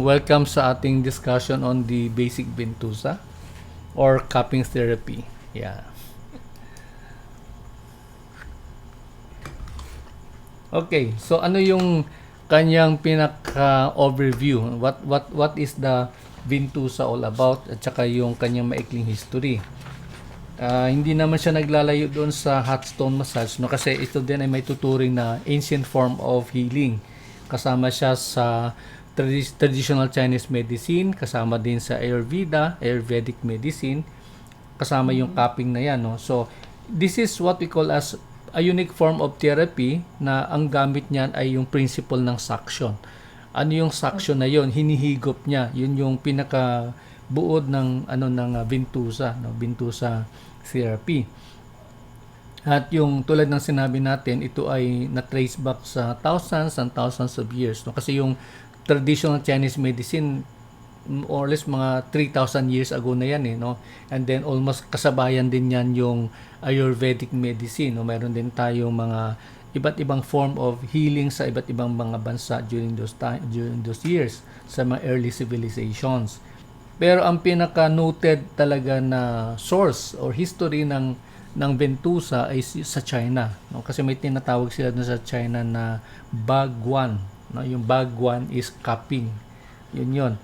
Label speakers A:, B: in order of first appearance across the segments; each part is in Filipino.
A: welcome sa ating discussion on the basic Ventosa or cupping therapy. Yeah. Okay, so ano yung kanyang pinaka-overview? What is the Ventosa all about? At saka yung kanyang maikling history. Hindi naman siya naglalayo doon sa hot stone massage, no, kasi ito din ay may tuturing na ancient form of healing. Kasama siya sa traditional Chinese medicine, kasama din sa Ayurvedic medicine, kasama yung cupping na yan, no. So this is what we call as a unique form of therapy na ang gamit niyan ay yung principle ng suction. Ano yung suction na yon? Hinihigop niya. Yun yung pinaka buod ng Ventosa, no, Ventosa therapy. At yung tulad ng sinabi natin, ito ay na-trace back sa thousands and thousands of years, no? Kasi yung traditional Chinese medicine or less mga 3,000 years ago na yan, no? And then almost kasabayan din yan yung Ayurvedic medicine, no? Meron din tayong mga iba't ibang form of healing sa iba't ibang mga bansa during those years sa mga early civilizations. Pero ang pinaka-noted talaga na source or history ng Ventosa ay sa China, no? Kasi may tinatawag sila dun sa China na Bagwan, no? Yung Bagwan is cupping. Yun.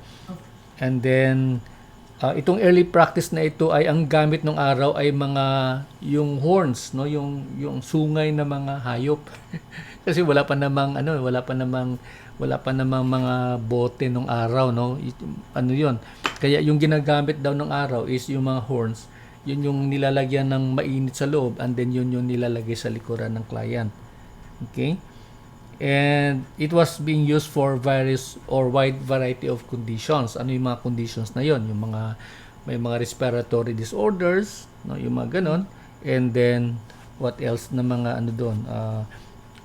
A: And then itong early practice na ito ay ang gamit ng araw ay mga yung horns, no, yung sungay na mga hayop. Kasi wala pa namang mga bote nung araw, no. Yun. Kaya yung ginagamit daw ng araw is yung mga horns. Yun yung nilalagyan ng mainit sa loob and then yun yung nilalagay sa likuran ng client. Okay? And it was being used for various or wide variety of conditions. Ano yung mga conditions na yon? Yung may mga respiratory disorders, no, yung mga ganon. And then what else na mga doon?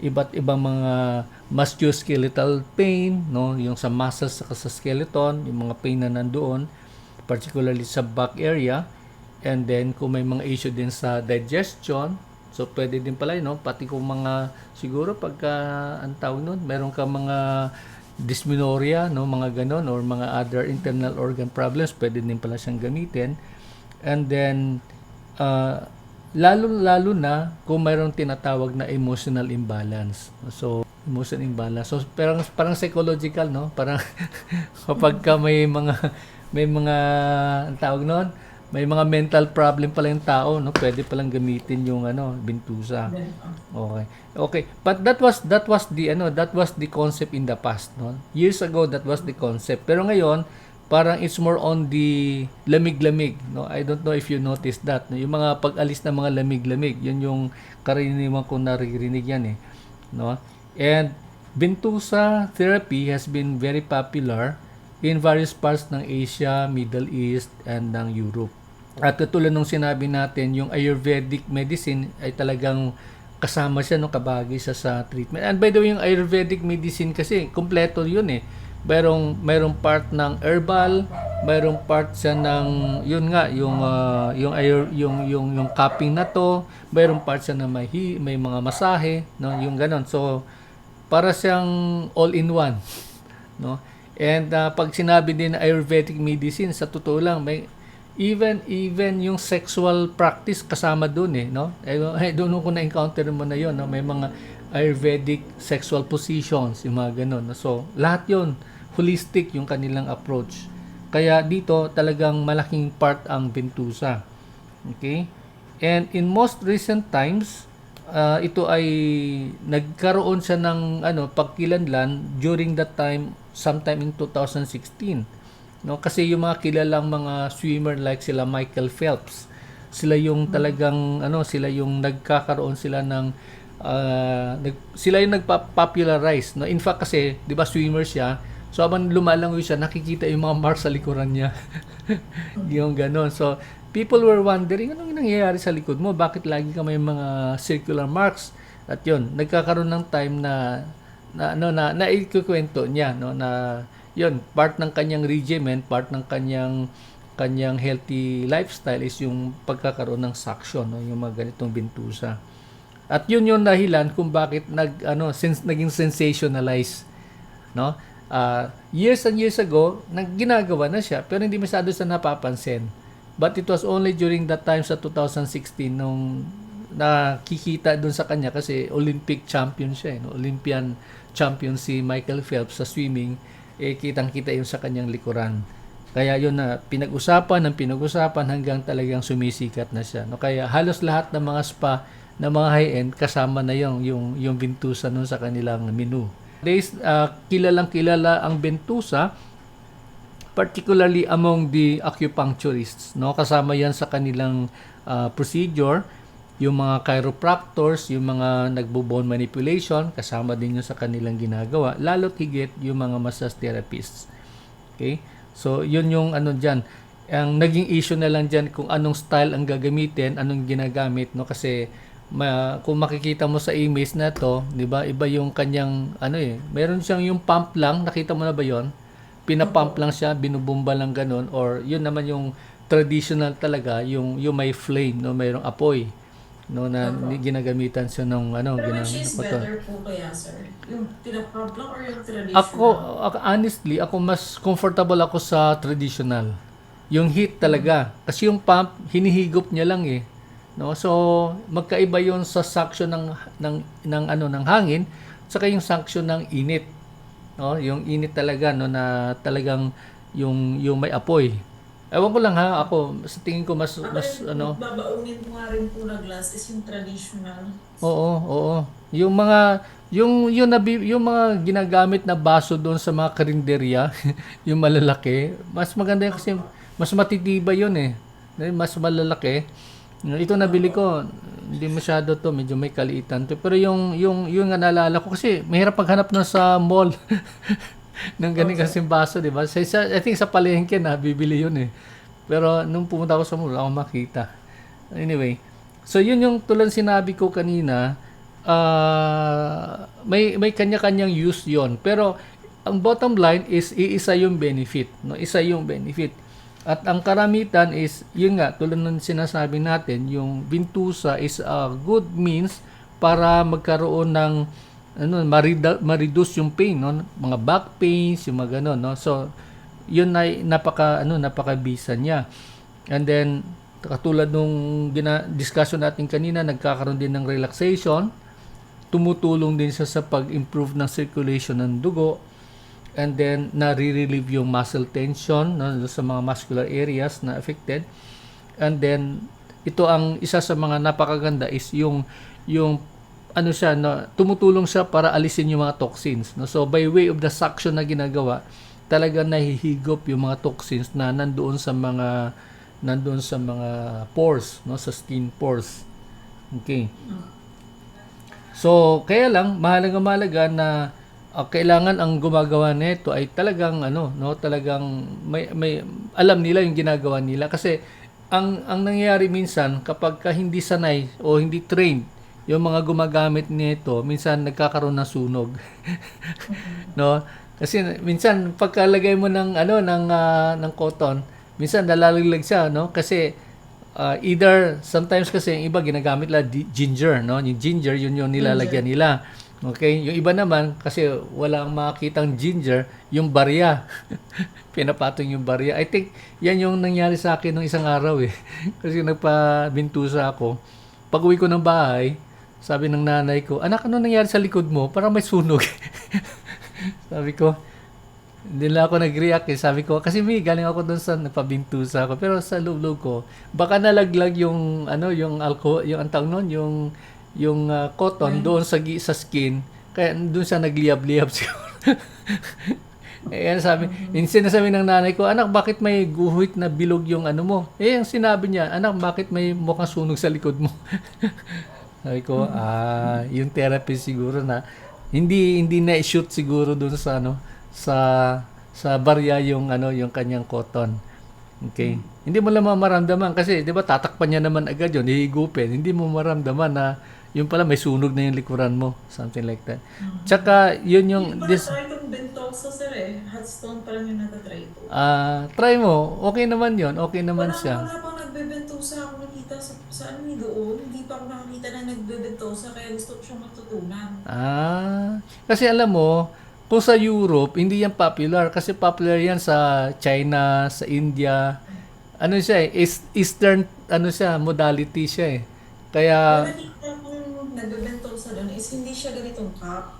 A: Iba't ibang mga musculoskeletal pain, no, yung sa muscles sa skeleton, yung mga pain na nandoon, particularly sa back area. And then kung may mga issue din sa digestion, so pwede din pala, no, pati kung mga siguro pagka ang tawag nun, meron ka mga dysmenorrhea, no, mga ganon, or mga other internal organ problems, pwede din pala siyang gamitin. And then lalo na kung mayroong tinatawag na emotional imbalance. So emotional imbalance, so parang psychological, no, parang kapag ka may mga ang tawag nun, may mga mental problem pala yung tao, no, pwede palang gamitin yung Ventosa. Okay, but that was the concept in the past, no. Years ago that was the concept, pero ngayon parang it's more on the lamig-lamig, no. I don't know if you noticed that, no? Yung mga pag-alis ng mga lamig-lamig, yun yung karaniwan kong naririnig yan, no. And Ventosa therapy has been very popular in various parts ng Asia, Middle East, and ng Europe. At katulad nung sinabi natin, yung Ayurvedic medicine ay talagang kasama siya, no, kabagay siya sa treatment. And by the way, yung Ayurvedic medicine kasi kompleto yun, mayroong part ng herbal, mayroong part siya ng yung cupping na to, mayroong part siya na may mga masahe, no, yung ganon. So para siyang all in one, no. And pag sinabi din na Ayurvedic medicine, sa totoo lang may even yung sexual practice kasama doon, no. I don't know kung na-encounter mo na yon, no. May mga Ayurvedic sexual positions, yung mga ganon, no? So lahat yon holistic yung kanilang approach. Kaya dito talagang malaking part ang Ventosa. Okay? And in most recent times, ito ay nagkaroon siya ng pagkilanlan during that time, sometime in 2016. No, kasi yung mga kilalang mga swimmer like sila Michael Phelps, sila yung talagang sila yung nagkakaroon sila ng sila yung nagpa-popularize, no. In fact kasi 'di ba swimmer siya, so habang lumalangoy siya nakikita yung mga marks sa likuran niya. Yung ganon. So people were wondering, anong nangyayari sa likod mo, bakit lagi ka may mga circular marks? At yun, nagkakaroon ng time na ikukwento niya, no, na yun, part ng kanyang regimen, part ng kanyang healthy lifestyle is yung pagkakaroon ng suction, no, yung mga ganitong Ventosa. At yun yung dahilan kung bakit since naging sensationalized, no. Years and years ago, ginagawa na siya, pero hindi masyado sa napapansin. But it was only during that time sa 2016 nung nakikita doon sa kanya kasi Olympic champion siya, no? Olympian champion si Michael Phelps sa swimming, kitang-kita yun sa kanyang likuran. Kaya yun na pinag-usapan hanggang talagang sumisikat na siya. No? Kaya halos lahat ng mga spa na mga high-end kasama na yung Ventusa nun sa kanilang menu. Kilalang kilala ang Ventusa, particularly among the acupuncturists, no? Kasama yan sa kanilang procedure. Yung mga chiropractors, yung mga nagbo-bone manipulation, kasama din yun sa kanilang ginagawa. Lalo't higit yung mga massage therapists. Okay? So, yun yung ano dyan. Ang naging issue na lang dyan kung anong style ang gagamitin, anong ginagamit, no? Kasi kung makikita mo sa image na to, di ba, iba yung kanyang, meron siyang yung pump lang, nakita mo na ba yon? Pinapump lang siya, binubumba lang ganun, or yun naman yung traditional talaga, yung may flame, no? Mayroong apoy, no, na ginagamitan siya ng
B: Pero which is better po kaya, sir? Yung pinapump lang or yung traditional?
A: Honestly, ako mas comfortable ako sa traditional. Yung heat talaga. Kasi yung pump, hinihigop niya lang eh. No? So, magkaiba yun sa suction ng hangin, saka yung suction ng init. No? Yung init talaga, no, na talagang yung may apoy. Ewan ko lang ha, ako sa tingin ko mas
B: babaunin ko nga rin po na glass is yung traditional.
A: Oo. Yung mga yung mga ginagamit na baso doon sa mga karinderya, yung malalaki, mas maganda yun kasi mas matitibay yun eh. Mas malalaki. Ito nabili ko, hindi masyado to, medyo may kaliitan to. Pero yung nga naalala ko kasi mahirap maghanap na sa mall. Nang ganun kasing baso, di ba? I think sa palengke na bibili yun eh. Pero nung pumunta ako sa mall, ako makita. Anyway, so yun yung tulad sinabi ko kanina, may kanya-kanyang use yon. Pero ang bottom line is iisa yung benefit, no? Isa yung benefit. At ang karamitan is, yun nga, tulad ng sinasabi natin, yung Ventusa is a good means para magkaroon ng ma-reduce yung pain, no? Mga back pains, yung mga ganun, no? So, yun ay napakabisa niya. And then, katulad nung discussion natin kanina, nagkakaroon din ng relaxation, tumutulong din siya sa pag-improve ng circulation ng dugo, and then nare-relieve yung muscle tension, no, sa mga muscular areas na affected. And then, ito ang isa sa mga napakaganda is yung siya, no, tumutulong siya para alisin yung mga toxins, no? So by way of the suction na ginagawa, talaga nahihigop yung mga toxins na nandoon sa mga pores, no, sa skin pores. Okay. So kaya lang mahalaga na kailangan ang gumagawa nito ay talagang talagang may alam nila yung ginagawa nila, kasi ang nangyayari minsan kapag hindi sanay o hindi trained yung mga gumagamit nito, minsan nagkakaroon ng sunog. No? Kasi minsan pagkalagay mo ng ng cotton, minsan nalalaglag siya, no? Kasi either sometimes kasi yung iba ginagamit la ginger, no? Yung ginger yun yung nilalagyan nila. Okay? Yung iba naman kasi walang makitang ginger, yung barya. Pinapatong yung barya. I think yan yung nangyari sa akin nung isang araw eh. Kasi nagpa-Ventusa ako. Pag-uwi ko ng bahay, sabi ng nanay ko, "Anak, ano nangyari sa likod mo? Parang may sunog." Sabi ko, hindi lang ako nag-react eh. Sabi ko, kasi galing ako doon sa nagpa-Ventusa ako. Pero sa loob ko, baka nalaglag yung yung alcohol, yung antang noon, yung cotton doon sa skin. Kaya doon siya nagliyab-liyab siguro. Sinasabi ng nanay ko, "Anak, bakit may guhit na bilog yung mo?" Ang sinabi niya, "Anak, bakit may mukhang sunog sa likod mo?" Sabi ko, yung therapist siguro na hindi na-shoot siguro doon sa sa barya yung kanyang cotton. Okay? Hindi mo lang maramdaman kasi 'di ba tatakpan niya naman agad 'yon, hihigupin. Hindi mo maramdaman na yung pala may sunog na yung likuran mo, something like that. Tsaka yun yung
B: try itong Ventosa, sir eh. Hotstone pa lang yung natatry ko.
A: Try mo. Okay naman 'yon. Okay naman siya.
B: Wala pang nagbe-Ventosa ako nakita sa doon. Hindi pa ako nakakita na nagbe-Ventosa kaya gusto ko siyang matutunan.
A: Kasi alam mo, Kung sa Europe, hindi yan popular kasi popular yan sa China, sa India. Ano siya eh, Eastern ano siya, modality siya eh.
B: Yung
A: Kaya
B: nakikita kong nagbebentol sa doon is hindi siya ganitong cup.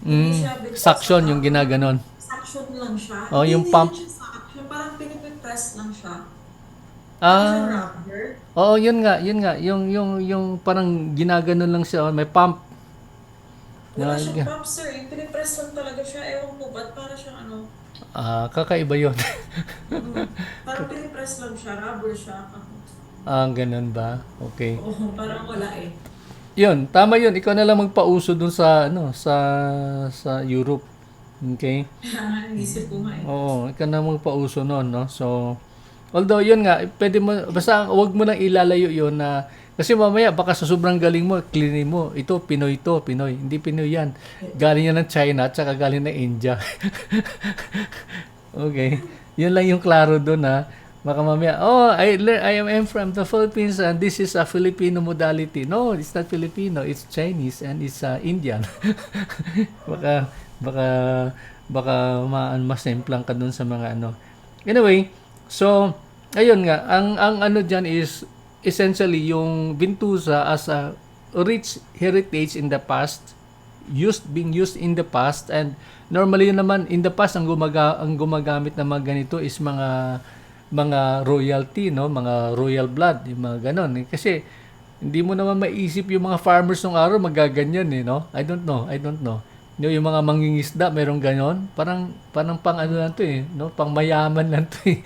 B: Hindi
A: mm,
B: siya bento sa
A: suction
B: cup.
A: yung ginaganon.
B: Suction lang siya.
A: Oh, yung
B: Hindi rin
A: pump.
B: siya suction. Parang pinipipress lang siya. Para siyang
A: Ah,
B: rubber.
A: oo, yun nga, yun nga. Yung parang ginaganon lang siya, oh, may pump.
B: Wala
A: Na,
B: siyang pump, sir. Yung pinipress lang talaga siya. Ewan ko ba't para siyang ano.
A: kakaiba yun.
B: Parang pinipress lang siya. Rubber siya.
A: Ganun ba? Okay.
B: Oo, parang wala eh.
A: Yun, tama yun. Ikaw na lang magpauso dun sa ano, sa Europe. Okay?
B: Kaya nga, inisip ko nga eh.
A: Oo, ikaw na magpauso nun, no? So, although yun nga, pwede mo, basta wag mo lang ilalayo yun na, kasi mamaya baka sa sobrang galing mo, cleanin mo, ito, Pinoy to, Pinoy. Hindi Pinoy yan. Galing yan ng China at saka galing ng India. Okay. Yun lang yung klaro doon ha. Baka mamaya, oh, I am from the Philippines and this is a Filipino modality. No, it's not Filipino, it's Chinese and it's Indian. baka, baka, baka masemplang ka doon sa mga ano. Anyway, so, ayun nga, ang ano dyan is essentially yung Ventusa as a rich heritage in the past, being used in the past, and normally yun naman in the past ang gumagamit ng mga ganito is mga royalty, no, mga royal blood, yung mga ganon eh. Kasi hindi mo naman maisip yung mga farmers ng araw magaganyan eh, no. I don't know. Yung mga mangingisda merong ganon, parang pang ano lang to eh, no, pang mayaman lang to eh.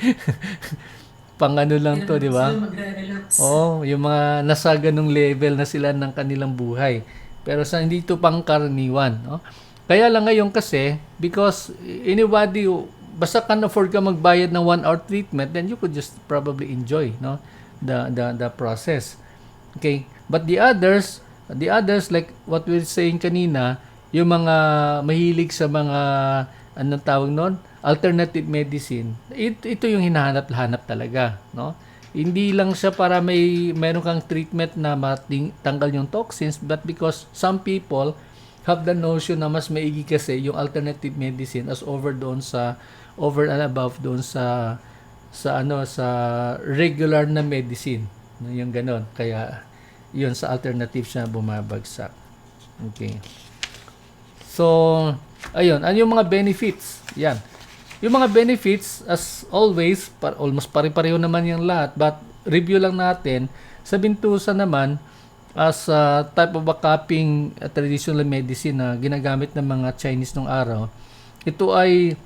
A: Pang ano lang to, di ba?
B: Sila magre-relax.
A: Oo, yung mga nasa ganung level na sila ng kanilang buhay. Pero sa hindi ito pangkaraniwan, no? Kaya lang ngayon kasi, because anybody, basta can afford ka magbayad ng 1 hour treatment, then you could just probably enjoy, no? The process. Okay? But the others like what we were saying kanina, yung mga mahilig sa mga anong tawag noon, alternative medicine, ito yung hinahanap-hanap talaga, no? Hindi lang siya para meron kang treatment na tanggal yung toxins, but because some people have the notion na mas maigi kasi yung alternative medicine as over and above doon sa regular na medicine, no? Yung ganon. Kaya yun sa alternative siya bumabagsak. Okay. So, ayun, ano yung mga benefits? Yan. Yung mga benefits, as always, almost pare-pareho naman yung lahat, but review lang natin. Sa Ventusa naman, as a type of a cupping traditional medicine na ginagamit ng mga Chinese nung araw, ito ay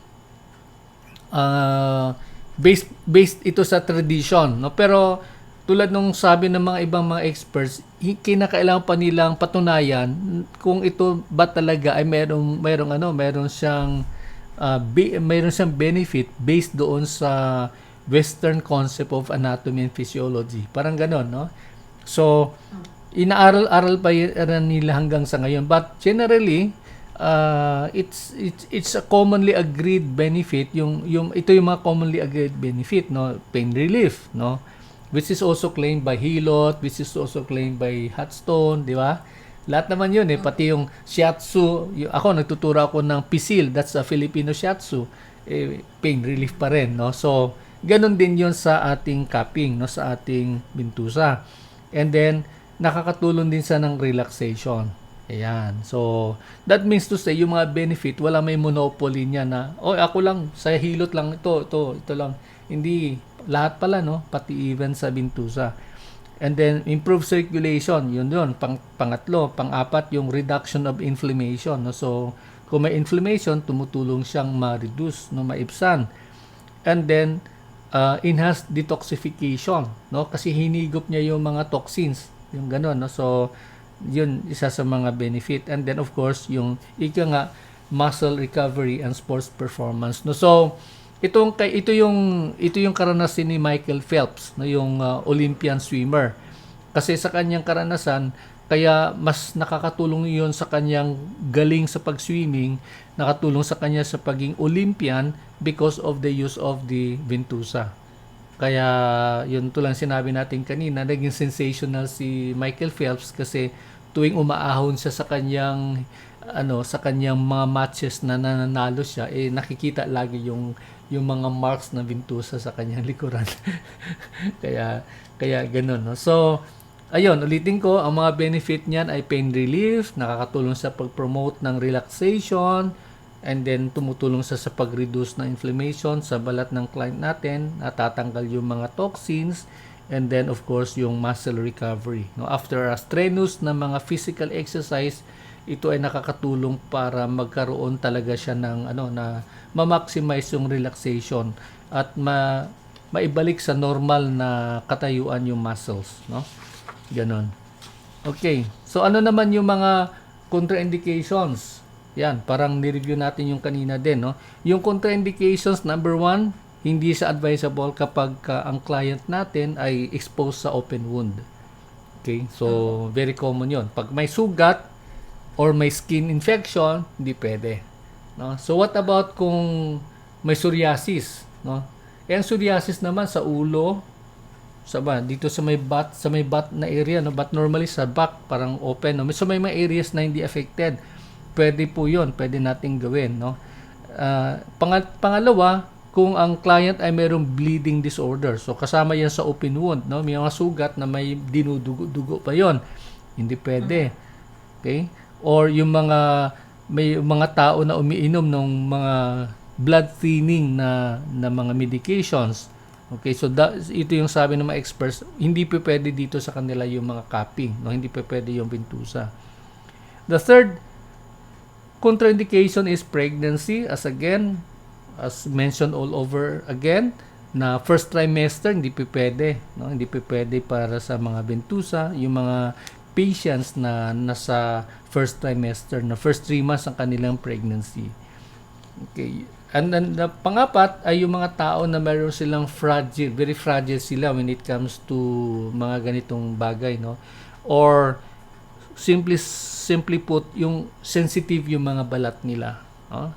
A: based ito sa tradition, no? Pero tulad nung sabi ng mga ibang mga experts, kinakailangan pa nilang patunayan kung ito ba talaga ay meron siyang benefit based doon sa Western concept of anatomy and physiology. Parang ganon, no? So, inaaral-aral pa yan nila hanggang sa ngayon. But generally, it's a commonly agreed benefit. Ito yung mga commonly agreed benefit, no? Pain relief, no? Which is also claimed by Hilot, which is also claimed by Hutstone, di ba? Lahat naman yun eh, pati yung shiatsu, ako nagtuturo ako ng pisil, that's a Filipino shiatsu, pain relief pa rin, no? So, ganun din yun sa ating cupping, no, sa ating Ventusa. And then, nakakatulong din sa ng relaxation. Ayan. So, that means to say, yung mga benefit, wala may monopoly niya na, ako lang, sa Hilot lang ito lang. Hindi, lahat pala, no? Pati even sa Ventusa. And then, improve circulation. Yun. Pangatlo. Pang-apat, yung reduction of inflammation. No? So, kung may inflammation, tumutulong siyang ma-reduce, no? Maibsan. And then, enhanced detoxification. No? Kasi hinigop niya yung mga toxins. Yung gano'n. No? So, yun, isa sa mga benefit. And then, of course, yung muscle recovery and sports performance. No? So, ito yung karanasan ni Michael Phelps, no, yung Olympian swimmer. Kasi sa kanyang karanasan, kaya mas nakakatulong 'yon sa kanyang galing sa pag-swimming, nakatulong sa kanya sa pagiging Olympian because of the use of the Ventusa. Kaya yun to lang sinabi natin kanina, naging sensational si Michael Phelps kasi tuwing umaahon siya sa kanyang sa kanyang mga matches na nananalo siya, nakikita lagi yung mga marks na Ventusa sa kanyang likuran. kaya ganoon, no? So ayun, ulitin ko, ang mga benefit niyan ay pain relief, nakakatulong sa pag-promote ng relaxation, and then tumutulong sa pag-reduce ng inflammation sa balat ng client natin, natatanggal yung mga toxins, and then of course yung muscle recovery, no? After a strenuous na mga physical exercise, ito ay nakakatulong para magkaroon talaga siya ng na ma-maximize yung relaxation at maibalik sa normal na katayuan yung muscles, no? Ganon. Okay. So ano naman yung mga contraindications? Yan, parang ni-review natin yung kanina din, no? Yung contraindications, number 1, hindi siya advisable kapag ang client natin ay exposed sa open wound. Okay? So very common 'yon. Pag may sugat or may skin infection, hindi pwede, no? So what about kung may psoriasis, no? Ang psoriasis naman sa ulo, dito sa may butt na area, no? But normally sa back parang open, no? So may mga areas na hindi affected. Pwede po 'yon, pwede nating gawin, no? Pangalawa, kung ang client ay mayroong bleeding disorder. So kasama 'yan sa open wound, no? May mga sugat na may dinudugo pa 'yon. Hindi pwede. Okay? Or yung may mga tao na umiinom ng mga blood thinning na mga medications. Okay, so ito yung sabi ng mga experts, hindi pa pwede dito sa kanila yung mga cupping, no? Hindi pa pwede yung Ventusa. The third contraindication is pregnancy, as mentioned all over again, na first trimester hindi pa pwede, no? Hindi pa pwede para sa mga Ventusa, yung mga patients na nasa first trimester, na first 3 months ang kanilang pregnancy. Okay. And then the pangapat ay yung mga tao na meron silang very fragile sila when it comes to mga ganitong bagay, no? Or simply put, yung sensitive yung mga balat nila.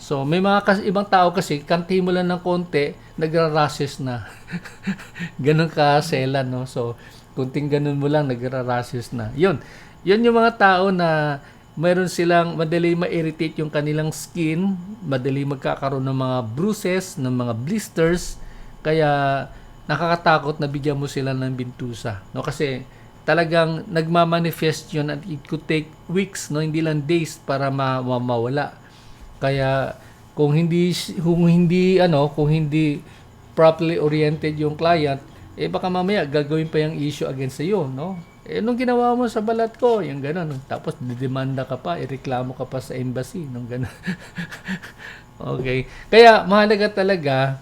A: So may mga ibang tao kasi kanti mo lang ng konti, nagra-rashes na. Ganun ka selan, no? So kunting ganun mo lang, nagra-rashes na. Yun yung mga tao na mayroon silang madali ma-irritate yung kanilang skin, madali magkakaroon ng mga bruises, ng mga blisters, kaya nakakatakot na bigyan mo sila ng Ventusa, no? Kasi talagang nagmamanifest yun at it could take weeks, no? Hindi lang days para mawala. Kaya kung hindi properly oriented yung client, baka mamaya gagawin pa yung issue against sa iyo, no? Nung ginawa mo sa balat ko, yung gano'n. Tapos, didemanda ka pa, ireklamo ka pa sa embassy, nung gano'n. Okay. Kaya, mahalaga talaga,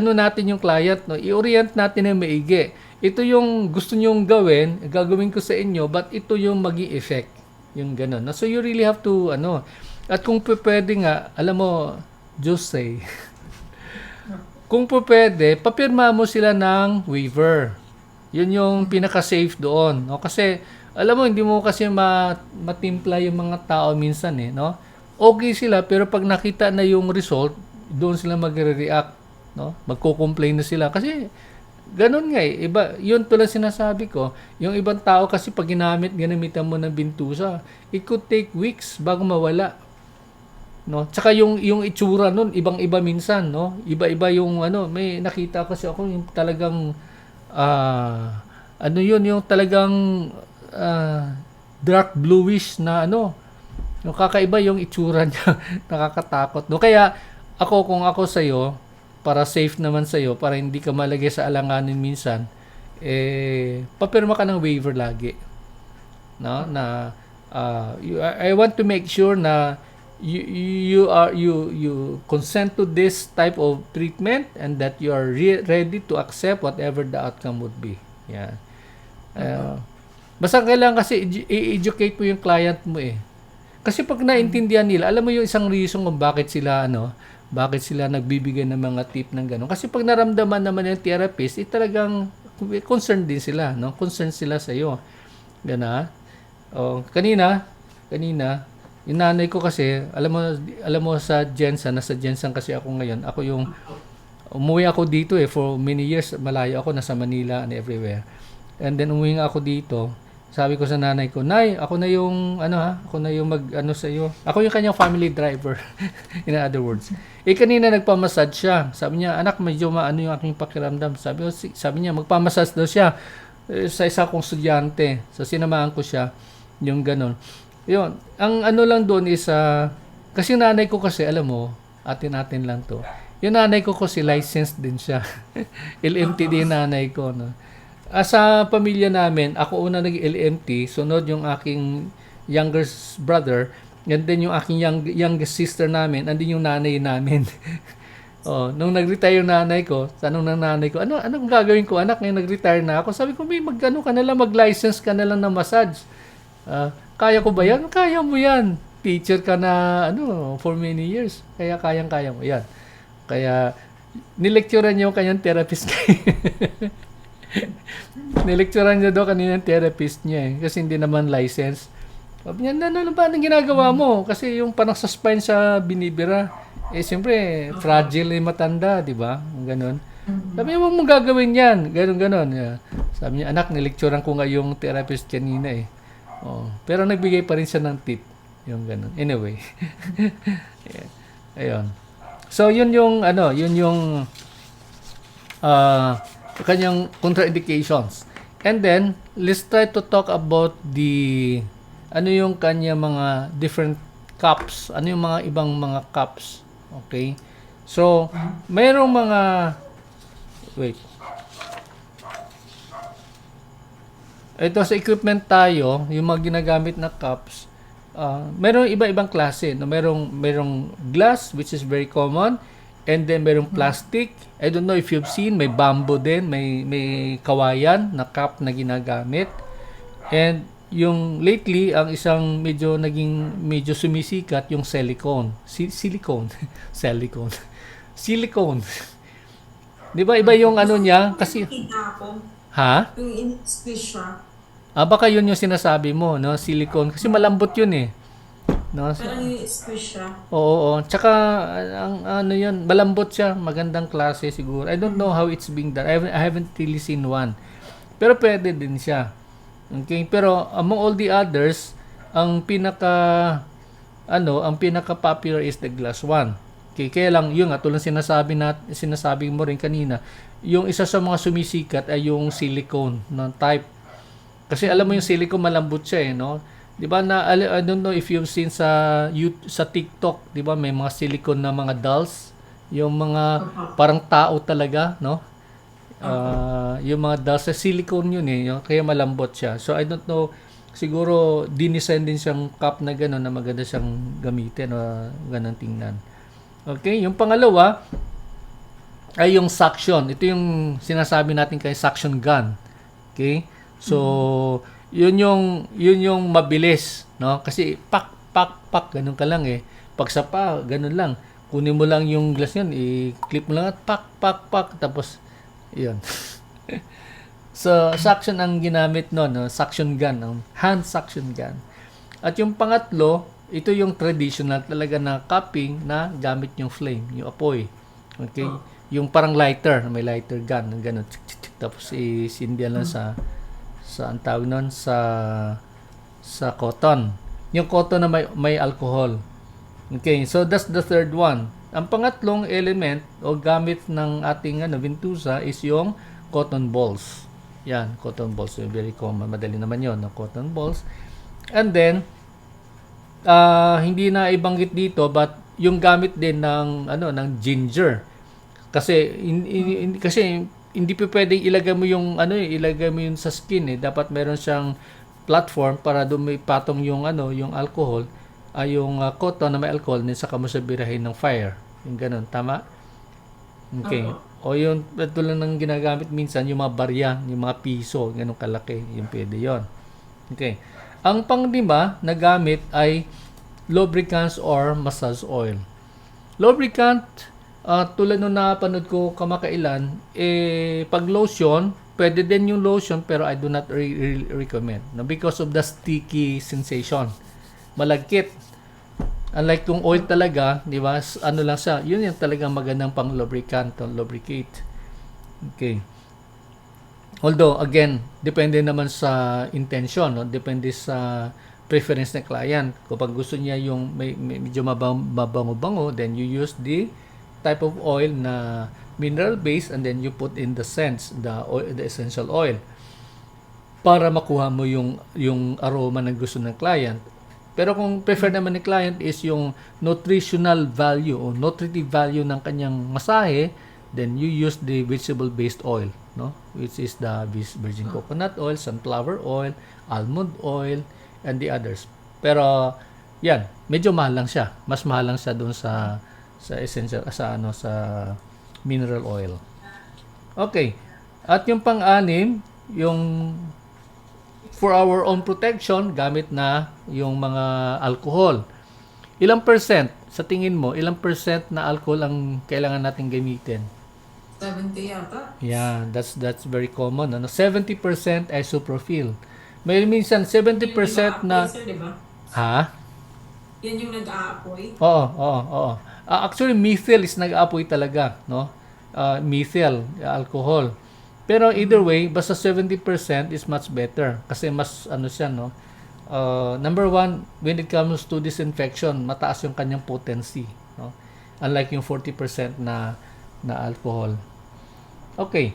A: natin yung client, no? I-orient natin ng maigi. Ito yung gusto nyong gagawin ko sa inyo, but ito yung magi effect. Yung gano'n. No? So, you really have to, at kung pwede nga, alam mo, Jose, kung pwede, papirma mo sila ng waiver. Yun yung pinaka-safe doon, no? Kasi alam mo, hindi mo kasi matimpla yung mga tao minsan, no? Okay sila, pero pag nakita na yung result, doon sila magre-react, no? Magko-complain na sila kasi ganun nga iba, yun tulad sinasabi ko, yung ibang tao kasi pag ginamitan mo ng Ventusa, it could take weeks bago mawala, no? Tsaka yung itsura nun, ibang-iba minsan, no? Iba-iba yung may nakita kasi ako yung talagang yung talagang dark bluish na yung kakaiba yung itsura niya. Nakakatakot, no? Kaya kung ako sa'yo, para safe naman sa'yo, para hindi ka malagay sa alanganin minsan, papirma ka ng waiver lagi, no? Na I want to make sure na you consent to this type of treatment and that you are ready to accept whatever the outcome would be. Yeah. Basta kailangan kasi i-educate mo yung client mo Kasi pag naintindihan nila, alam mo yung isang reason kung bakit sila nagbibigay ng mga tip ng gano'n. Kasi pag naramdaman naman yung therapist, talagang concerned din sila, no? Concerned sila sa iyo. Gana? Kanina yung nanay ko kasi, alam mo sa Jensen, nasa Jensen kasi ako ngayon. Umuwi ako dito for many years, malayo ako, nasa Manila and everywhere. And then umuwi nga ako dito, Sabi ko sa nanay ko, Nay, ako na yung, ako na yung mag-ano sa iyo. Ako yung kanyang family driver. In other words. Kanina nagpamassage siya. Sabi niya, anak, medyo maano yung aking pakiramdam. Sabi niya, magpamassage daw siya sa isa kong estudyante. So, sinamahan ko siya. Yung ganon. Yun. Ang ano lang doon is, kasi yung nanay ko kasi, alam mo, atin lang to. Yung nanay ko kasi licensed din siya. LMT din nanay ko, no? Sa pamilya namin, ako una nag-LMT, sunod yung aking younger brother, and then yung aking youngest sister namin, andin yung nanay namin. Nung nag-retire yung nanay ko, tanong ng nanay ko, anong gagawin ko, anak, ngayon nag-retire na ako? Sabi ko, mag-ano ka na lang, mag-license ka na lang ng massage. Kaya ko ba yan? Kaya mo yan. Teacher ka na, for many years. Kaya kayang-kaya mo yan. Kaya, nilecturean niya yung kanyang therapist. Nilecturean niya daw kanina yung therapist niya kasi hindi naman license. Sabi niya, ano ba ang ginagawa mo? Kasi yung parang sa spine sa binibira, siyempre, fragile yung matanda, di ba? Ganon. Sabi niya, huwag mong gagawin yan. Ganon. Sabi niya, anak, nilecturean ko nga yung therapist kanina pero nagbigay pa rin siya ng tip. Yung ganon. Anyway. Ayun. So, yun yung kanyang contraindications. And then, let's try to talk about yung kanya mga different cups. Ano yung mga ibang mga cups. Okay? So, mayroong mga, ito sa equipment tayo, yung mga ginagamit na cups, mayroong iba-ibang klase. No? Mayroong glass, which is very common. And then, mayroong plastic. I don't know if you've seen, may bamboo din, may kawayan na cup na ginagamit. And yung lately, ang isang medyo sumisikat, yung silicone. Silicone. Silicone. Di ba, iba yung ano niya? Kasi, ha?
B: Yung in-squish siya.
A: Baka yun yung sinasabi mo, no? Silicone. Kasi malambot yun eh. No?
B: Parang i-squish siya.
A: Oo. Tsaka, yun, malambot siya. Magandang klase siguro. I don't know how it's being done. I haven't really seen one. Pero pwede din siya. Okay? Pero, among all the others, ang pinaka-popular is the glass one. Okay? Kaya lang, yun nga, tulad sinasabi mo rin kanina, yung isa sa mga sumisikat ay yung silicone na type. Kasi alam mo yung silicone, malambot siya no? 'Di ba I don't know if you've seen sa TikTok, 'di ba may mga silicone na mga dolls, yung mga parang tao talaga, no? Yung mga dolls sa silicone yun kaya malambot siya. So I don't know, siguro dinisign din siyang cup na gano'n na maganda siyang gamitin o ganun tingnan. Okay, yung pangalawa ay yung suction. Ito yung sinasabi natin kay suction gun. Okay? So, yun yung mabilis, no? Kasi pak ganun ka lang Pag sa ganun lang. Kunin mo lang yung glass yun, i-clip mo lang at pak tapos yun. So, suction ang ginamit no? Suction gun, hand suction gun. At yung pangatlo, ito yung traditional talaga na cupping na gamit yung flame, yung apoy. Okay? Yung parang lighter, may lighter gun, ganun. Tapos isindihan lang sa ang tawag nun, sa cotton. Yung cotton na may alcohol. Okay, so that's the third one. Ang pangatlong element o gamit ng ating Ventosa is yung cotton balls. Yan, cotton balls. So, very common. Madali naman yun, cotton balls. And then, hindi na ibanggit dito, but yung gamit din ng ginger. Kasi hindi pa pwedeng ilagay mo yung sa skin Dapat meron siyang platform para doon may patong yung alcohol, yung cotton na may alcohol, din saka mo siya birahin ng fire. Yung ganun, tama? Okay. O yung tulad ng ginagamit minsan yung mga barya, yung mga piso, ganun kalaki, yung pwede yon. Okay. Ang pang-lima na gamit ay lubricants or massage oil. Lubricant, tulad nung napanood ko kamakailan, pag lotion, pwede din yung lotion pero I do not recommend. No? Because of the sticky sensation. Malagkit. Unlike kung oil talaga, di ba, lang siya, yun yung talagang magandang pang lubricant o lubricate. Okay. Although, again, depende naman sa intention, no? Depende sa preference ng client. Kapag gusto niya yung medyo mabango-bango, then you use the type of oil na mineral based and then you put in the scents, the essential oil para makuha mo yung aroma na gusto ng client. Pero kung prefer naman ni client is yung nutritional value o nutritive value ng kanyang masahe, then you use the vegetable-based oil, no? Which is the virgin coconut oil, sunflower oil, almond oil, and the others. Pero yan, medyo mahal lang siya. Mas mahal lang siya doon sa essential sa mineral oil. Okay. At yung pang-anim, yung for our own protection, gamit na yung mga alcohol. Ilang percent, sa tingin mo, ilang percent na alcohol ang kailangan natin gamitin?
B: 70 yata.
A: Yeah, that's very common. 70% isopropyl. May minsan 70% na...
B: Sir, diba?
A: Ha?
B: Yan yung nag-aapoy.
A: Oo. Actually, methyl is nag-aapoy talaga, no? Methyl, alcohol. Pero either way, basta 70% is much better kasi mas siya, no? Number one, when it comes to disinfection, mataas yung kanyang potency, no? Unlike yung 40% na alcohol. Okay.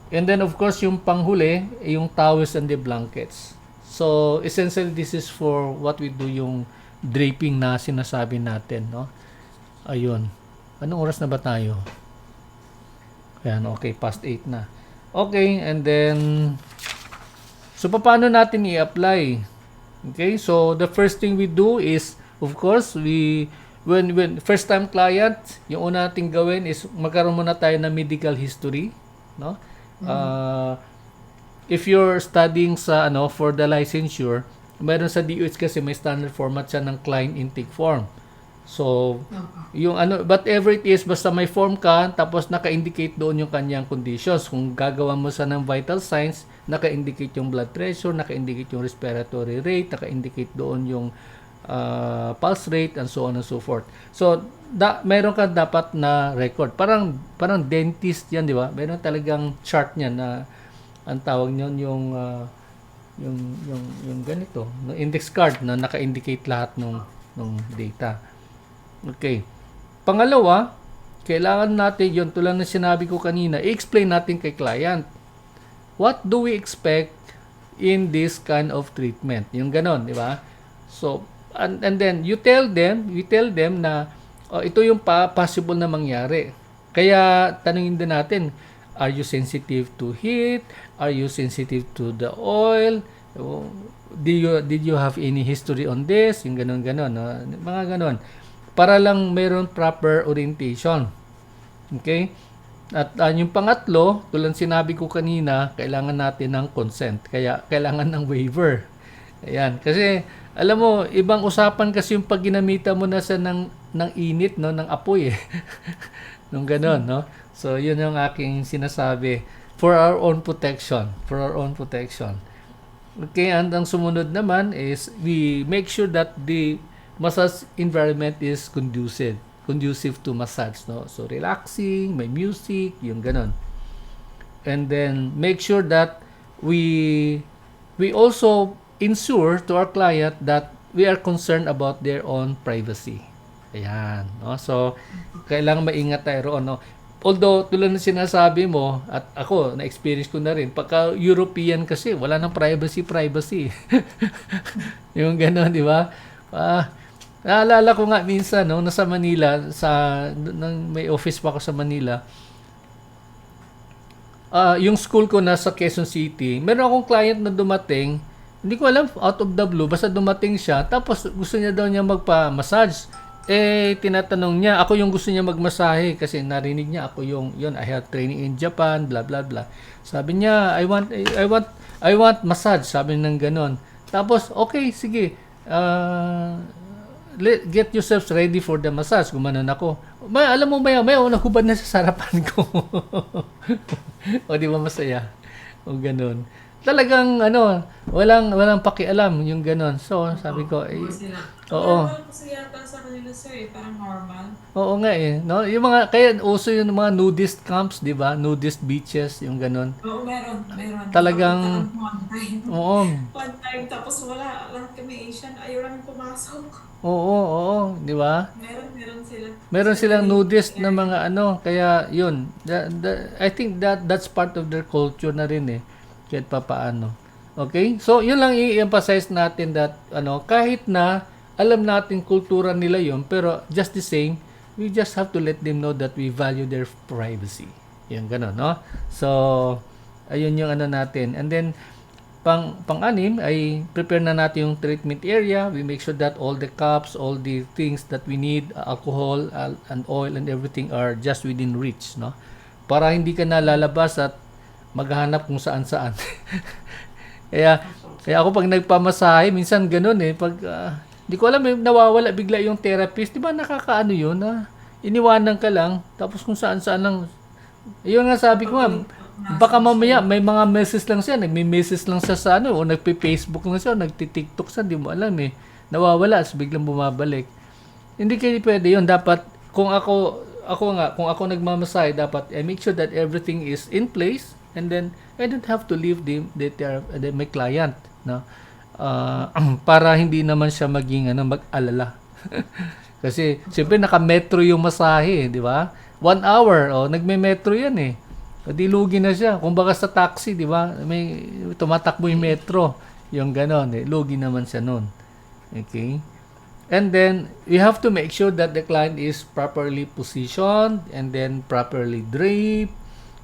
A: And then of course, yung panghuli, yung towels and the blankets. So, essentially this is for what we do yung draping na sinasabi natin, no? Ayun. Anong oras na ba tayo? Ayan, okay, past 8 na. Okay, and then so paano natin i-apply? Okay, so the first thing we do is, of course, when first time client, yung una nating gawin is magkaroon muna tayo ng medical history, no? If you're studying sa for the licensure, mayroon sa DOH kasi may standard format siya ng client intake form. So, yung whatever it is, basta may form ka, tapos naka-indicate doon yung kanyang conditions. Kung gagawa mo sa ng vital signs, naka-indicate yung blood pressure, naka-indicate yung respiratory rate, naka-indicate doon yung pulse rate, and so on and so forth. So, mayroon ka dapat na record. Parang dentist yan, di ba? Mayroon talagang chart niyan na ang tawag niyon yung ganito, no, index card na naka-indicate lahat ng data. Okay. Pangalawa, kailangan natin yun, tulad ng sinabi ko kanina, i-explain natin kay client. What do we expect in this kind of treatment? Yung ganon, di ba? So, and then you tell them na ito yung possible na mangyari. Kaya tanungin din natin, are you sensitive to heat? Are you sensitive to the oil? Did you have any history on this? Yung ganon-ganon, no? Mga ganon. Para lang mayroon proper orientation. Okay? At yung pangatlo, tulad sinabi ko kanina, kailangan natin ng consent. Kaya kailangan ng waiver. Ayan. Kasi, alam mo, ibang usapan kasi yung pag ginamita mo na sa ng init, no? Ng apoy, eh. Nung ganon, no? So, yun yung aking sinasabi. For our own protection. For our own protection. Okay, and ang sumunod naman is we make sure that the massage environment is conducive to massage, no? So relaxing, may music, yung ganon. And then make sure that we also ensure to our client that we are concerned about their own privacy. Ayan, no? So kailangan maingat tayo roon, no? Although, tulad ng sinasabi mo, at ako, na-experience ko na rin, pagka European kasi, wala nang privacy. Yung gano'n, di ba? Naalala ko nga minsan, no, nasa Manila, may office pa ako sa Manila, yung school ko nasa Quezon City, meron akong client na dumating, hindi ko alam, out of the blue, basta dumating siya, tapos gusto niya daw niya magpa-massage. Tinatanong niya, ako yung gusto niya magmasahe kasi narinig niya ako yun, I have training in Japan, blah blah blah. Sabi niya, I want massage, sabi ng ganon. Tapos, okay, sige. Get yourselves ready for the massage. Gumanon ako. Alam mo, maya, nahubad na sa sarapan ko. O, di ba masaya? O, ganon. talagang walang pakialam yung ganon. So, sabi ko,
B: Oo sila.
A: oo.
B: Normal kasi yata sa kanila sir parang normal.
A: Oo nga eh, no? Yung mga kaya uso yung mga nudist camps, 'di ba? Nudist beaches, yung ganon.
B: Oo, meron. Nakapunta
A: Talagang
B: kami one time.
A: oo.
B: One time, tapos wala, lahat kami Asian, ayaw namin pumasok.
A: Oo, 'di ba?
B: Meron sila.
A: Meron silang
B: Security
A: nudist na
B: area.
A: mga kaya yun. I think that's part of their culture na rin eh. Kahit papaano. Okay? So, yun lang i-emphasize natin that, kahit na alam natin kultura nila yun, pero just the same, we just have to let them know that we value their privacy. Yan, gano'n, no? So, ayun yung natin. And then, pang-anim ay prepare na natin yung treatment area. We make sure that all the cups, all the things that we need, alcohol and oil and everything are just within reach, no? Para hindi ka na lalabas at maghahanap kung saan-saan. kaya kaya ako pag nagpamasahe, minsan ganoon eh, pag di ko alam nawawala bigla yung therapist, 'di ba nakakaano 'yun na iniwanan ka lang tapos kung saan-saan lang. Ayun nga sabi ko nga, baka mamaya may mga messages lang siya, nagme-message lang siya sa o nagpe-Facebook lang siya, o nagti-TikTok siya, di mo alam eh. Nawawala, as biglang bumabalik. Hindi kayo pwede yun. Dapat, kung ako nagmamasahe, dapat I make sure that everything is in place and then I don't have to leave my client, no? Para hindi naman siya maging mag-alala. Kasi siyempre naka-metro yung masahe, di ba? 1 hour, nagme-metro yan eh. Di lugi na siya. Kung baka sa taxi, di ba? May tumatakbo yung metro. Yung ganon eh. Lugi naman siya nun. Okay? And then, we have to make sure that the client is properly positioned and then properly draped,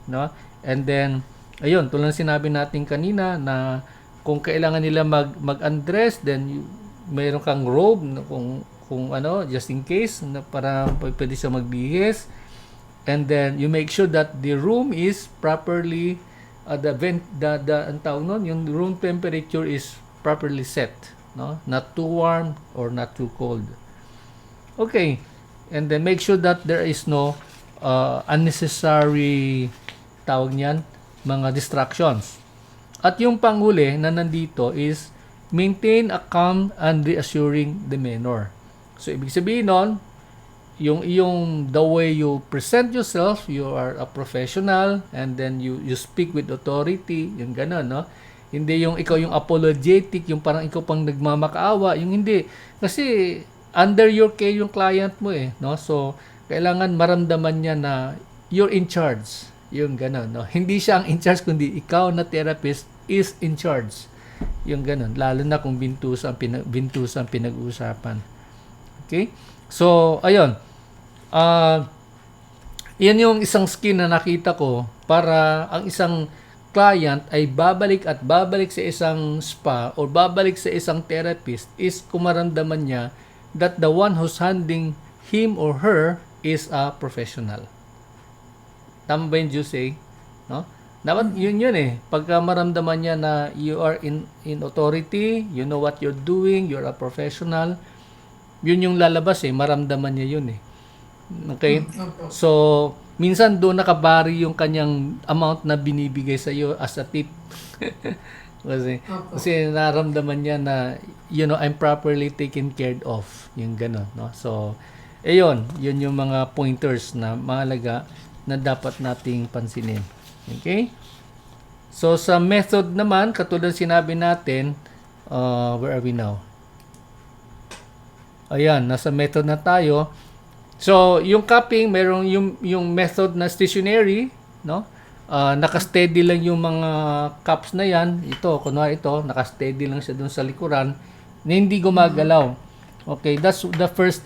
A: no? And then, ayun, tulad ng sinabi natin kanina na kung kailangan nila mag-undress, then mayroon kang robe kung just in case na para pwede siya magbihis. And then you make sure that the room is properly ang tawag nun, yung room temperature is properly set, no? Not too warm or not too cold. Okay. And then make sure that there is no unnecessary tawag niyan, mga distractions. At yung panghuli na nandito is maintain a calm and reassuring demeanor. So ibig sabihin nun, yung the way you present yourself, you are a professional and then you speak with authority, yung gano'n, no? Hindi yung ikaw yung apologetic, yung parang ikaw pang nagmamakaawa, yung hindi. Kasi under your care yung client mo eh, no? So kailangan maramdaman niya na you're in charge, yung gano'n, no? Hindi siya ang in charge kundi ikaw na therapist is in charge. Yung gano'n, lalo na kung bintusan pinag-uusapan. Okay? So, ayun. Yan yung isang skill na nakita ko para ang isang client ay babalik at babalik sa isang spa or babalik sa isang therapist is kumaramdaman niya that the one who's handling him or her is a professional. Tama ba yung Jose? No? Dapat yun eh. Pagka maramdaman niya na you are in authority, you know what you're doing, you're a professional, yun yung lalabas eh. Maramdaman niya yun eh. Okay? So, minsan doon nakabari yung kanyang amount na binibigay sa iyo as a tip. kasi naramdaman niya na, I'm properly taken care of. Yung gano'n, no? So, yun yung mga pointers na mahalaga na dapat nating pansinin. Okay? So, sa method naman, katulad sinabi natin, where are we now? Ayan, nasa method na tayo. So, yung cupping, merong yung method na stationary, no? Naka-steady lang yung mga cups na yan. Ito, kunwari ito, naka-steady lang siya dun sa likuran, na hindi gumagalaw. Okay, that's the first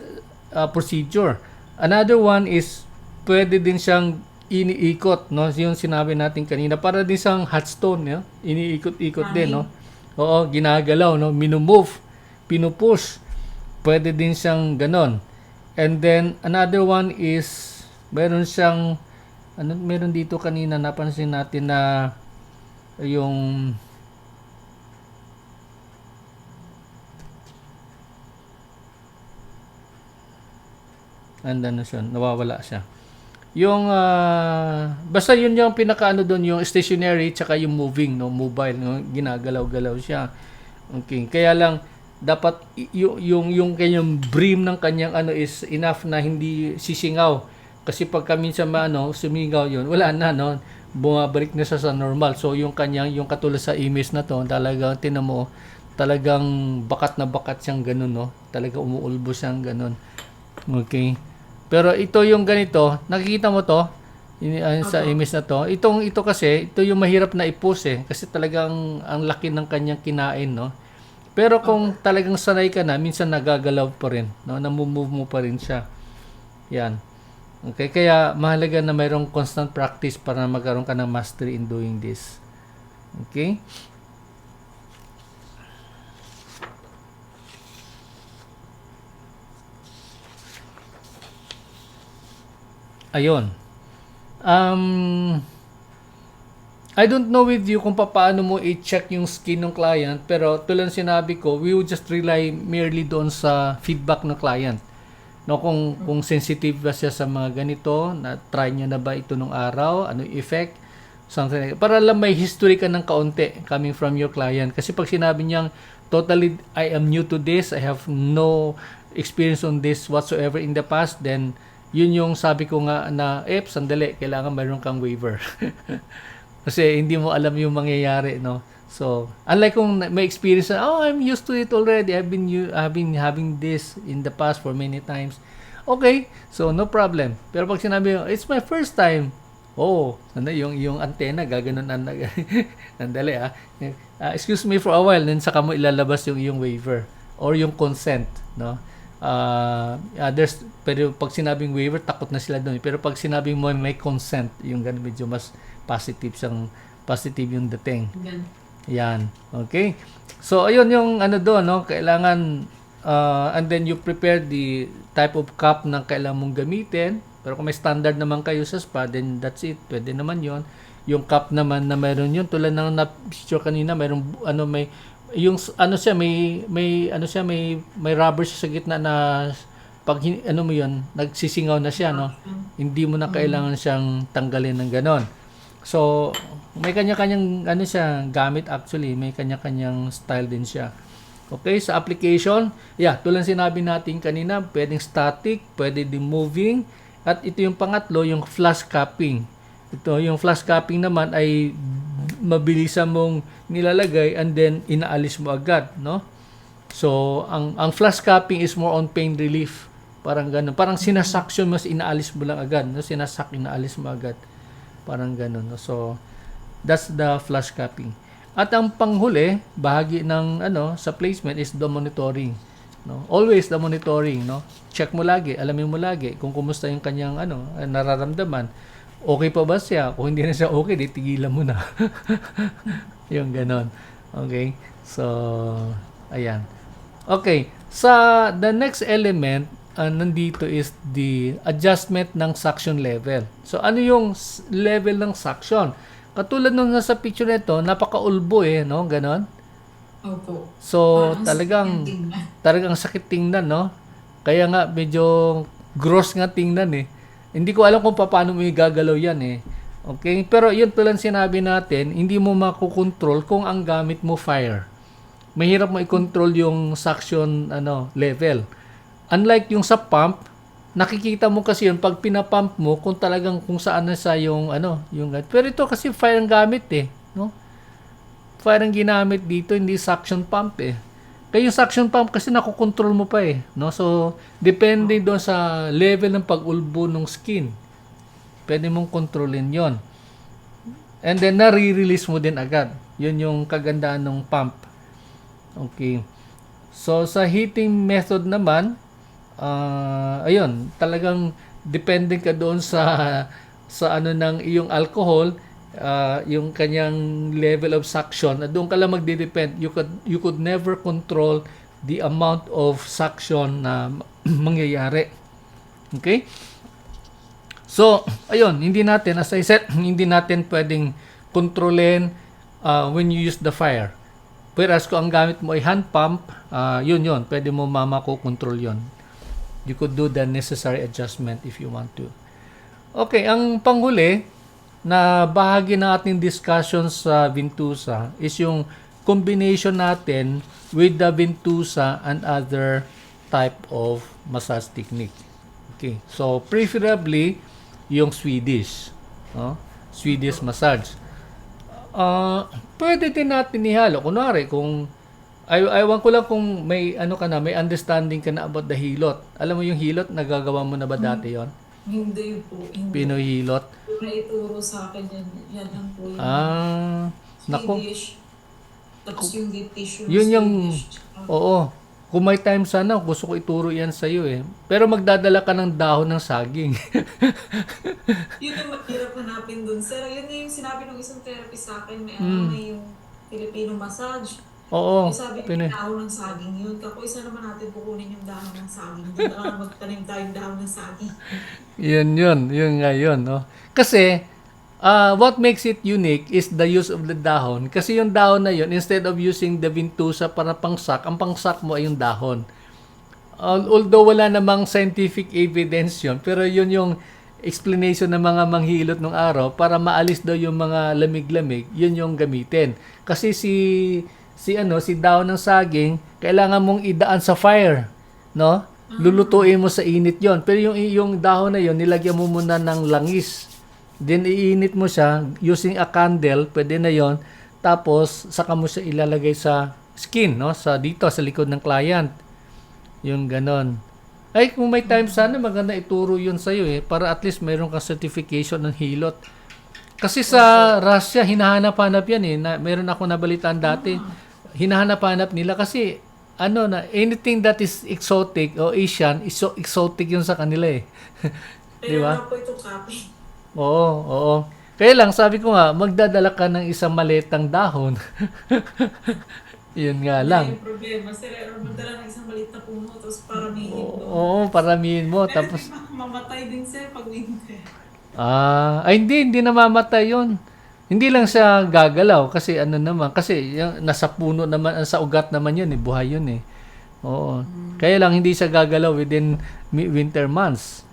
A: procedure. Another one is, pwede din siyang iniikot, no? Yung sinabi natin kanina, para din siyang hot stone, no? Iniikot-ikot din, no? Oo, ginagalaw, no? Minumove, pinupush. Pwede din siyang ganon. And then, another one is, meron siyang, meron dito kanina, napansin natin na, yung, andan na siya, nawawala siya. Yung basta yun yung pinakaano doon, yung stationary tsaka yung moving, no, mobile, no, ginagalaw-galaw siya. Okay, kaya lang dapat yung kanyang brim ng kanyang ano is enough na hindi sisingaw. Kasi pagka minsan sumingaw yun, wala na, no, bumabalik na siya sa normal. So yung kanyang, yung katulad sa image na to, talagang tinan mo, talagang bakat na bakat siyang ganun, no, talaga umuulbo siyang ganun. Okay. Pero ito yung ganito, nakikita mo to sa image na to. Ito kasi, ito yung mahirap na i-post kasi talagang ang laki ng kanyang kinain, no. Pero kung talagang sanay ka na, minsan nagagalaw pa rin, no, namumove mo pa rin siya. Yan. Okay, kaya mahalaga na mayroong constant practice para magkaroon ka ng mastery in doing this. Okay? Ayun. I don't know with you kung paano mo i-check yung skin ng client, pero tulad ng sinabi ko, we would just rely merely doon sa feedback ng client. No, kung sensitive ba siya sa mga ganito, na try niya na ba ito nung araw, ano yung effect, something like that. Para lang may history ka ng kaunti coming from your client. Kasi pag sinabi niyang totally I am new to this, I have no experience on this whatsoever in the past, then yun yung sabi ko nga na sandali, kailangan mayroon kang waiver. Kasi hindi mo alam yung mangyayari, no. So, unlike kung may experience na, I'm used to it already. I've been having this in the past for many times. Okay, so no problem. Pero pag sinabi mo, it's my first time. Yung antena gaganon andali excuse me for a while, then saka mo ilalabas yung waiver or yung consent, no. Pero pag sinabing waiver, takot na sila doon. Pero pag sinabing mo may consent, yung ganun medyo mas positive yung dating. Yan. Okay? So, ayun yung ano doon, no? Kailangan, and then you prepare the type of cup na kailangan mong gamitin. Pero kung may standard naman kayo sa spa, then that's it. Pwede naman yon. Yung cup naman na meron yun, tulad ng na-picture kanina, meron, may rubber siya sa gitna na pag mo yun, nagsisingaw na siya, no? Hindi mo na kailangan siyang tanggalin ng ganon. So, may kanya-kanyang siya, gamit actually, may kanya-kanyang style din siya. Okay, sa application, tulad sinabi natin kanina, pwedeng static, pwede din moving, at ito yung pangatlo, yung flash cupping. Ito, yung flash cupping naman ay mabilisan mong nilalagay and then inaalis mo agad, no? So, ang flash cupping is more on pain relief. Parang ganun. Parang sinasuction mo, inaalis mo lang agad, no? Inaalis mo agad. Parang ganun. No? So, that's the flash cupping. At ang panghuli, bahagi ng sa placement is the monitoring. No? Always the monitoring, no? Check mo lagi, alamin mo lagi kung kumusta yung kanyang nararamdaman. Okay pa ba siya? Kung hindi na siya okay, di tigilan mo na. Yung ganon. Okay? So, ayan. Okay. Sa the next element, nandito is the adjustment ng suction level. So, ano yung level ng suction? Katulad nung nasa picture nito, napaka-ulbo no? Ganon.
B: Opo.
A: So, talagang sakit tingnan, no? Kaya nga, medyo gross nga tingnan Hindi ko alam kung paano mo igagalaw yan Okay? Pero yun tulad sinabi natin, hindi mo makukontrol kung ang gamit mo fire. Mahirap mo i-control yung suction level. Unlike yung sa pump, nakikita mo kasi yun pag pinapump mo kung talagang kung saan na sa yung pero ito kasi fire ang gamit no? Fire ang ginamit dito, hindi suction pump Kaya yung suction pump kasi nakokontrol mo pa no? So, depende doon sa level ng pag-ulbo ng skin. Pwede mong kontrolin yon. And then, nare-release mo din agad. Yun yung kagandaan ng pump. Okay. So, sa heating method naman, ayun, talagang depende ka doon sa ng iyong alcohol, yung kanyang level of suction. Doon ka lang magde-depend. You could never control the amount of suction na mangyayari. Okay? So, ayun, as I said, hindi natin pwedeng kontrolin when you use the fire. Whereas kung ang gamit mo ay hand pump, yun, pwede mo mamakokontrol yun. You could do the necessary adjustment if you want to. Okay, ang panghuli na bahagi ng ating discussion sa Ventusa is yung combination natin with the Ventusa and other type of massage technique. Okay, so preferably yung Swedish, no? Swedish massage. Pwede din natin ihalo. Kunwari, kung aywan ko lang kung may ano ka na, may understanding ka na about the hilot. Alam mo yung hilot, nagagawa mo na ba dati yon?
B: Hindi po. Hindi.
A: Pinoy hilot.
B: Yung naituro sa akin yan. Yan lang po yung
A: Nako.
B: Swedish. Tapos yung deep tissue.
A: Yun yung,
B: Swedish.
A: oo. Kung may time sana, gusto ko ituro yan sa'yo eh. Pero magdadala ka ng dahon ng saging.
B: Yun ang mahirap hanapin dun, sir. Yun yung sinabi ng isang therapist sa akin. May may yung Filipino massage.
A: Oo.
B: Yung sabi
A: Pinoy.
B: ng dahon ng saging yun. Kako isa naman natin kukunin yung dahon ng saging. Doon na lang magtanim tayong dahon ng saging.
A: Yun nga yun. No? Kasi, what makes it unique is the use of the dahon. Kasi yung dahon na yun, instead of using the Ventusa para pangsak, ang pangsak mo ay yung dahon. Although wala namang scientific evidence yun, pero yun yung explanation ng mga manghilot nung araw para maalis daw yung mga lamig-lamig, yun yung gamitin. Kasi si dahon ng saging, kailangan mong idaan sa fire, no? Lulutuin mo sa init yon. Pero yung dahon na yon, nilagyan mo muna ng langis. Then iinit mo siya using a candle, pwede na yon. Tapos saka mo siya ilalagay sa skin, no? Sa dito sa likod ng client. Yung ganon. Ay, kung may time sana, maganda ituro yun sa'yo eh. Para at least mayroon kang certification ng hilot. Kasi sa Russia, hinahanap-hanap yan eh. Meron ako nabalitaan dati. Hinahanap-hanap nila kasi anything that is exotic o Asian, is so exotic yun sa kanila eh. Di
B: Pero
A: ba?
B: na po itong copy.
A: Oo. Kaya lang, sabi ko nga, magdadala ka ng isang maletang dahon. Yun nga lang.
B: Yung problema, sir, magdala ng isang maliit na puno, tapos paramihin doon.
A: Oo, paramihin mo.
B: Pero
A: Tapos,
B: di ba, mamatay din, sir, pag winter.
A: hindi namamatay yun. Hindi lang siya gagalaw kasi kasi yung nasa puno naman, sa ugat naman yun, buhay yun eh. Oo. Kaya lang hindi siya gagalaw within winter months.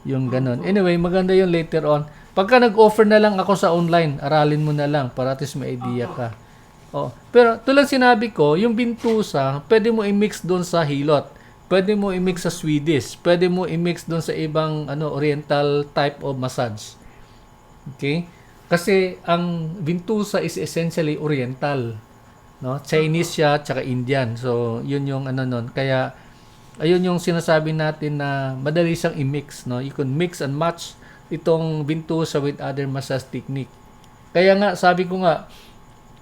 A: Yung ganun. Anyway, maganda yun later on. Pagka nag-offer na lang ako sa online, aralin mo na lang para at least may idea ka. Oh. Pero tulad sinabi ko, yung Ventusa, pwede mo i-mix doon sa hilot. Pwede mo i-mix sa Swedish. Pwede mo i-mix doon sa ibang oriental type of massage. Okay? Kasi ang Ventusa is essentially oriental, no? Chinese siya tsaka Indian. So, yun yung nun. Kaya ayun yung sinasabi natin na madali siyang i-mix, no? You can mix and match itong Ventusa with other massage technique. Kaya nga sabi ko nga,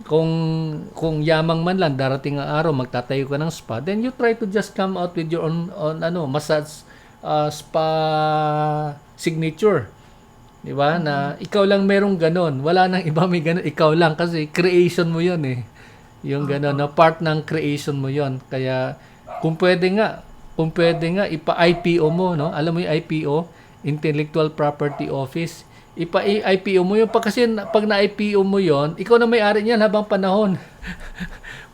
A: kung yamang man lang darating ang araw magtatayo ka ng spa, then you try to just come out with your own massage spa signature. 'Di ba? Na ikaw lang merong ganon. Wala nang iba may ganon, ikaw lang kasi creation mo 'yon eh. Yung ganon na part ng creation mo 'yon. Kaya kung pwede nga ipa-IPO mo, no? Alam mo yung IPO, Intellectual Property Office. Ipa-IPO mo yun. Kasi pag na-IPO mo yon, ikaw na may-ari niyan habang panahon.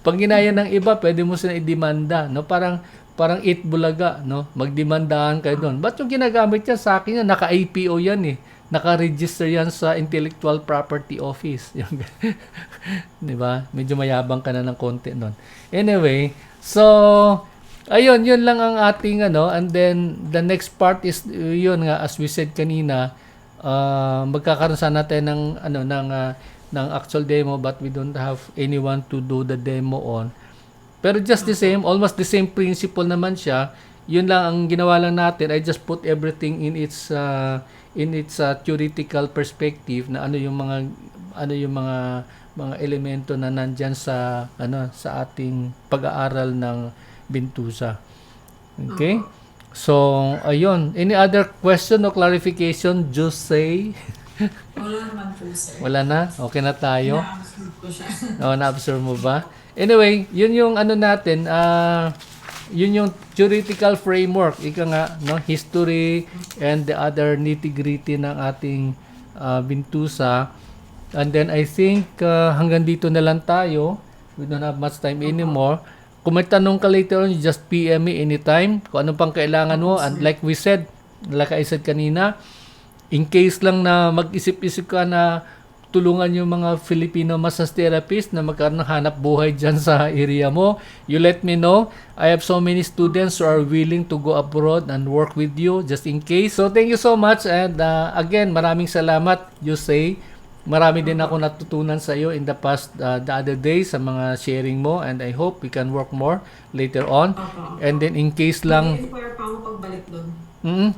A: Pag ginaya ng iba, pwede mo sila i-demanda. No? Parang Eat Bulaga. No? Magdemandahan kayo doon. Ba't yung ginagamit yan sa akin yan? Naka-IPO yan eh. Naka-register yan sa Intellectual Property Office. Di ba? Medyo mayabang ka na ng konti nun. Anyway, so ayun, yun lang ang ating and then the next part is yun nga, as we said kanina, magkakaroon sana tayo ng actual demo but we don't have anyone to do the demo on. Pero just the same, almost the same principle naman siya. Yun lang ang ginawa lang natin. I just put everything in its theoretical perspective na ano yung mga elemento na nandyan sa ating pag-aaral ng Ventusa. Okay? So, ayun. Any other question o clarification? Just say.
B: Wala naman po, sir.
A: Wala na? Okay na tayo?
B: Na-absorb ko siya.
A: Na-absorb mo ba? Anyway, yun yung natin, yun yung theoretical framework. Ika nga, no? History and the other nitty-gritty ng ating Ventusa. And then, I think, hanggang dito na lang tayo. We don't have much time anymore. Kung may tanong ka later on, you just PM me anytime. Kung ano pang kailangan mo. And like I said kanina, in case lang na mag-isip-isip ka na tulungan yung mga Filipino massage therapist na magkaroon ng hanap buhay dyan sa area mo, you let me know. I have so many students who are willing to go abroad and work with you just in case. So thank you so much, and again, maraming salamat, Jose. Marami din ako natutunan sa iyo in the past, the other day sa mga sharing mo, and I hope we can work more later on.
B: Opo.
A: And then in case lang,
B: Mag-inquire pa ako pagbalik doon.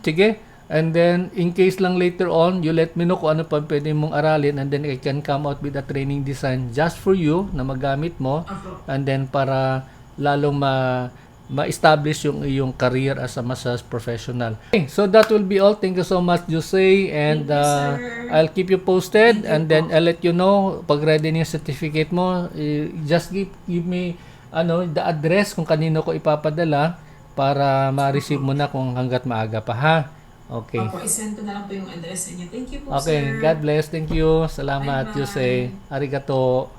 A: sige. And then, in case lang later on, you let me know kung ano pa pwede mong aralin, and then I can come out with a training design just for you na magamit mo,
B: Opo.
A: and then para lalong ma-establish yung iyong career as a massage professional. Okay, so that will be all. Thank you so much, Jose, and
B: Thank you, sir.
A: I'll keep you posted,
B: Thank you
A: and then
B: po.
A: I'll let you know pag ready na yung certificate mo. Just give me the address kung kanino ko ipapadala para ma-receive mo na kung hanggat maaga pa, ha? Okay.
B: Opo, isend ko na lang po yung address niya. Thank you po,
A: Okay,
B: sir.
A: God bless. Thank you. Salamat,
B: Bye-bye.
A: Jose. Arigato.